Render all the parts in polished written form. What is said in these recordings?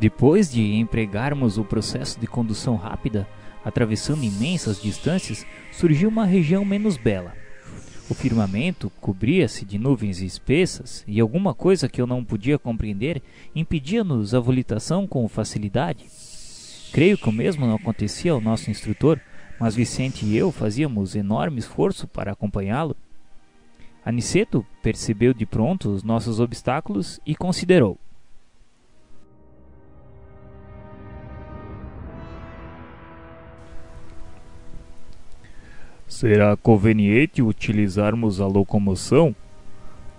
Depois de empregarmos o processo de condução rápida, atravessando imensas distâncias, surgiu uma região menos bela. O firmamento cobria-se de nuvens espessas e alguma coisa que eu não podia compreender impedia-nos a volitação com facilidade. Creio que o mesmo não acontecia ao nosso instrutor, mas Vicente e eu fazíamos enorme esforço para acompanhá-lo. Aniceto percebeu de pronto os nossos obstáculos e considerou: será conveniente utilizarmos a locomoção?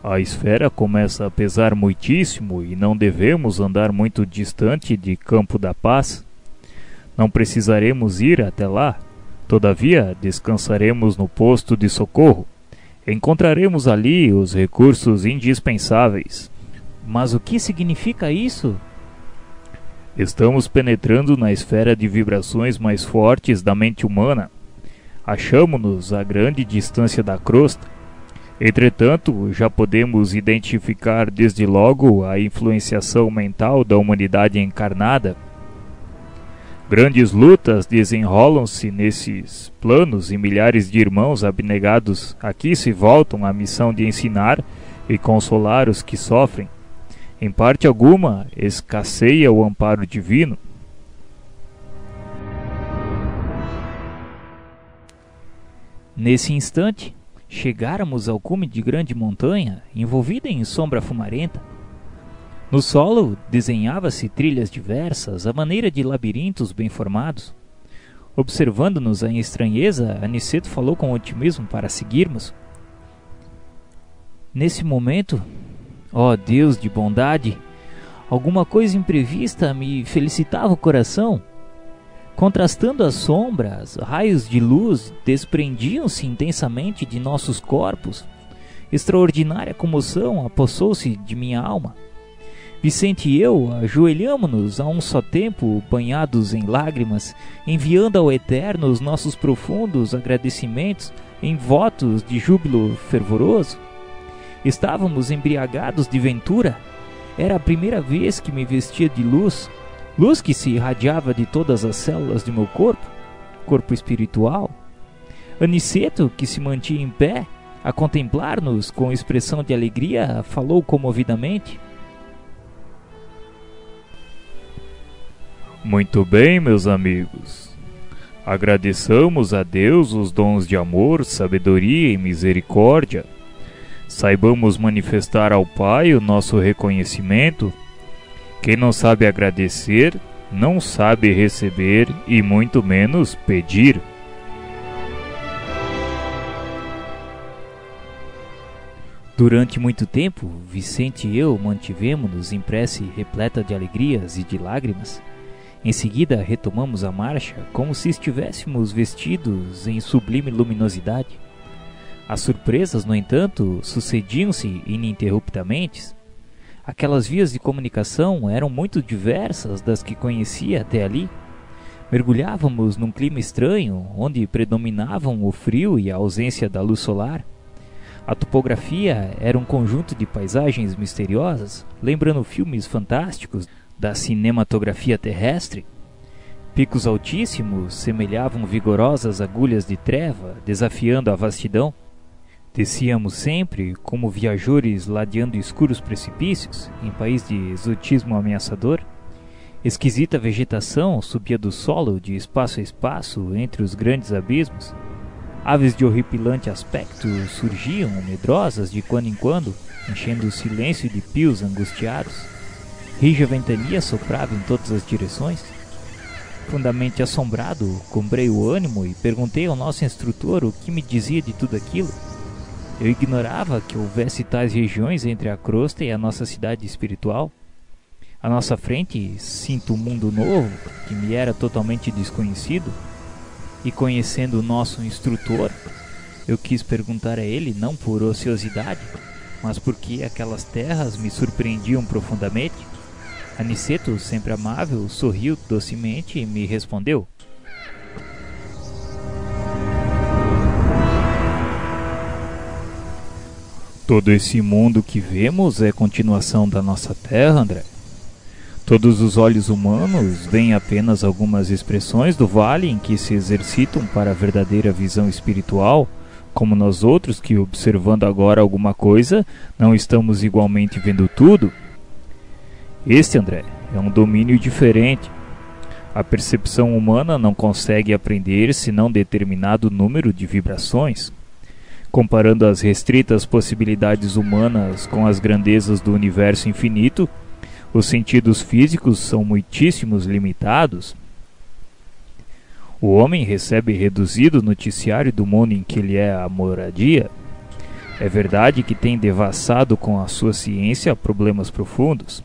A esfera começa a pesar muitíssimo e não devemos andar muito distante de Campo da Paz. Não precisaremos ir até lá. Todavia, descansaremos no posto de socorro. Encontraremos ali os recursos indispensáveis. Mas o que significa isso? Estamos penetrando na esfera de vibrações mais fortes da mente humana. Achamo-nos a grande distância da crosta. Entretanto, já podemos identificar desde logo a influenciação mental da humanidade encarnada. Grandes lutas desenrolam-se nesses planos e milhares de irmãos abnegados aqui se voltam à missão de ensinar e consolar os que sofrem. Em parte alguma, escasseia o amparo divino. Nesse instante, chegáramos ao cume de grande montanha, envolvida em sombra fumarenta. No solo, desenhava-se trilhas diversas, à maneira de labirintos bem formados. Observando-nos em estranheza, Aniceto falou com otimismo para seguirmos. Nesse momento, ó Deus de bondade, alguma coisa imprevista me felicitava o coração. Contrastando as sombras, raios de luz desprendiam-se intensamente de nossos corpos. Extraordinária comoção apossou-se de minha alma. Vicente e eu ajoelhamo-nos a um só tempo, banhados em lágrimas, enviando ao Eterno os nossos profundos agradecimentos em votos de júbilo fervoroso. Estávamos embriagados de ventura. Era a primeira vez que me vestia de luz. Luz que se irradiava de todas as células de meu corpo espiritual. Aniceto, que se mantinha em pé, a contemplar-nos com expressão de alegria, falou comovidamente: Muito bem, meus amigos. Agradeçamos a Deus os dons de amor, sabedoria e misericórdia. Saibamos manifestar ao Pai o nosso reconhecimento. Quem não sabe agradecer, não sabe receber e muito menos pedir. Durante muito tempo, Vicente e eu mantivemos-nos em prece repleta de alegrias e de lágrimas. Em seguida, retomamos a marcha como se estivéssemos vestidos em sublime luminosidade. As surpresas, no entanto, sucediam-se ininterruptamente. Aquelas vias de comunicação eram muito diversas das que conhecia até ali. Mergulhávamos num clima estranho, onde predominavam o frio e a ausência da luz solar. A topografia era um conjunto de paisagens misteriosas, lembrando filmes fantásticos da cinematografia terrestre. Picos altíssimos semelhavam vigorosas agulhas de treva, desafiando a vastidão. Descíamos sempre como viajores ladeando escuros precipícios, em país de exotismo ameaçador. Esquisita vegetação subia do solo de espaço a espaço entre os grandes abismos. Aves de horripilante aspecto surgiam medrosas de quando em quando, enchendo o silêncio de pios angustiados. Rija ventania soprava em todas as direções. Profundamente assombrado, comprei o ânimo e perguntei ao nosso instrutor o que me dizia de tudo aquilo. Eu ignorava que houvesse tais regiões entre a crosta e a nossa cidade espiritual. À nossa frente, sinto um mundo novo, que me era totalmente desconhecido. E conhecendo o nosso instrutor, eu quis perguntar a ele não por ociosidade, mas porque aquelas terras me surpreendiam profundamente. Aniceto, sempre amável, sorriu docemente e me respondeu: Todo esse mundo que vemos é continuação da nossa terra, André. Todos os olhos humanos veem apenas algumas expressões do vale em que se exercitam para a verdadeira visão espiritual, como nós outros que, observando agora alguma coisa, não estamos igualmente vendo tudo. Este, André, é um domínio diferente. A percepção humana não consegue aprender senão determinado número de vibrações. Comparando as restritas possibilidades humanas com as grandezas do universo infinito, os sentidos físicos são muitíssimos limitados. O homem recebe reduzido noticiário do mundo em que ele é a moradia. É verdade que tem devassado com a sua ciência problemas profundos.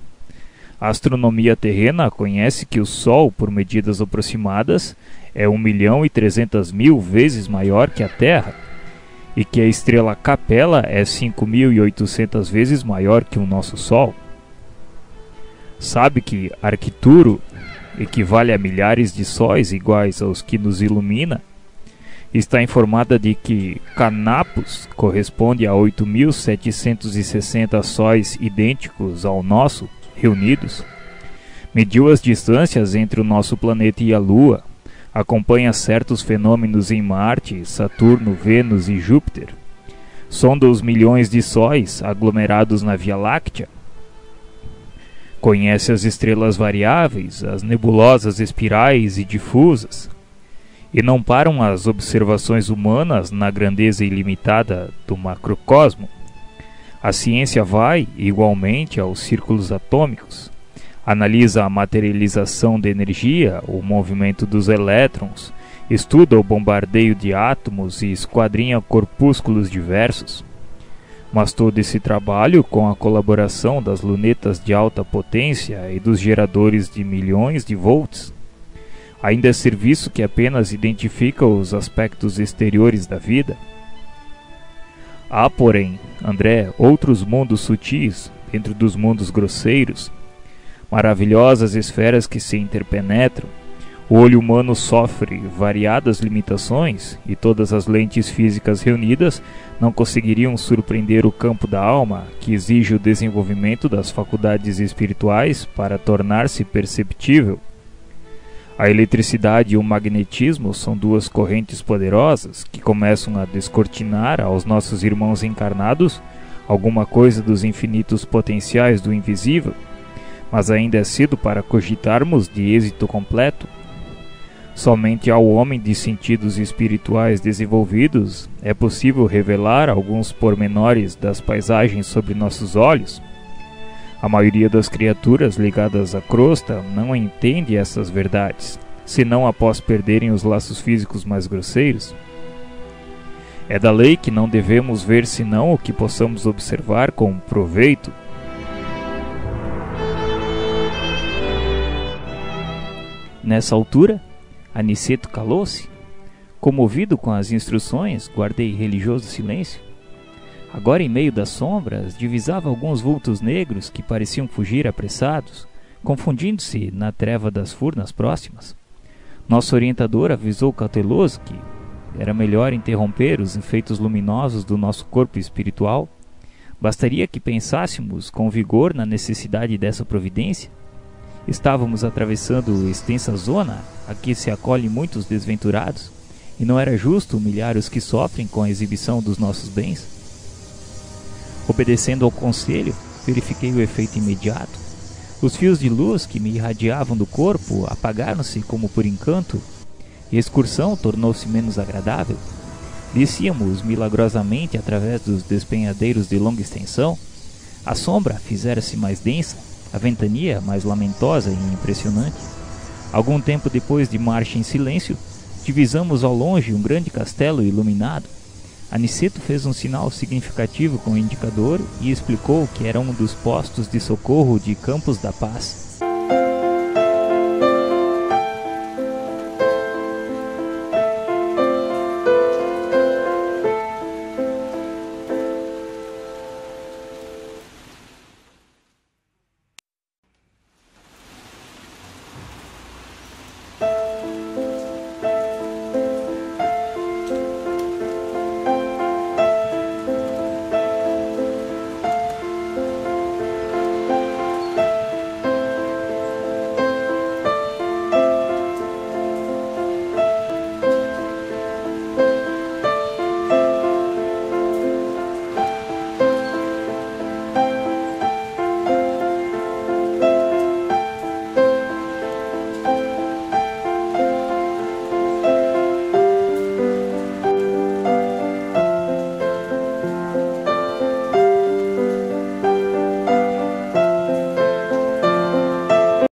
A astronomia terrena conhece que o Sol, por medidas aproximadas, é 1.300.000 vezes maior que a Terra, e que a estrela Capella é 5.800 vezes maior que o nosso Sol. Sabe que Arcturo equivale a milhares de sóis iguais aos que nos ilumina? Está informada de que Canopus corresponde a 8.760 sóis idênticos ao nosso, reunidos. Mediu as distâncias entre o nosso planeta e a Lua. Acompanha certos fenômenos em Marte, Saturno, Vênus e Júpiter. Sonda os milhões de sóis aglomerados na Via Láctea. Conhece as estrelas variáveis, as nebulosas espirais e difusas. E não param as observações humanas na grandeza ilimitada do macrocosmo. A ciência vai, igualmente, aos círculos atômicos. Analisa a materialização da energia, o movimento dos elétrons, estuda o bombardeio de átomos e esquadrinha corpúsculos diversos. Mas todo esse trabalho, com a colaboração das lunetas de alta potência e dos geradores de milhões de volts, ainda é serviço que apenas identifica os aspectos exteriores da vida. Há, porém, André, outros mundos sutis, dentro dos mundos grosseiros, maravilhosas esferas que se interpenetram. O olho humano sofre variadas limitações e todas as lentes físicas reunidas não conseguiriam surpreender o campo da alma, que exige o desenvolvimento das faculdades espirituais para tornar-se perceptível. A eletricidade e o magnetismo são duas correntes poderosas que começam a descortinar aos nossos irmãos encarnados alguma coisa dos infinitos potenciais do invisível, mas ainda é cedo para cogitarmos de êxito completo. Somente ao homem de sentidos espirituais desenvolvidos é possível revelar alguns pormenores das paisagens sob nossos olhos. A maioria das criaturas ligadas à crosta não entende essas verdades, senão após perderem os laços físicos mais grosseiros. É da lei que não devemos ver senão o que possamos observar com proveito. Nessa altura, Aniceto calou-se. Comovido com as instruções, guardei religioso silêncio. Agora, em meio das sombras, divisava alguns vultos negros que pareciam fugir apressados, confundindo-se na treva das furnas próximas. Nosso orientador avisou cauteloso que era melhor interromper os efeitos luminosos do nosso corpo espiritual. Bastaria que pensássemos com vigor na necessidade dessa providência. Estávamos atravessando extensa zona a que se acolhem muitos desventurados, e não era justo humilhar os que sofrem com a exibição dos nossos bens. Obedecendo ao conselho, verifiquei o efeito imediato. Os fios de luz que me irradiavam do corpo apagaram-se como por encanto, e a excursão tornou-se menos agradável. Descíamos milagrosamente através dos despenhadeiros de longa extensão. A sombra fizera-se mais densa, a ventania mais lamentosa e impressionante. Algum tempo depois de marcha em silêncio, divisamos ao longe um grande castelo iluminado. Aniceto fez um sinal significativo com o indicador e explicou que era um dos postos de socorro de Campos da Paz.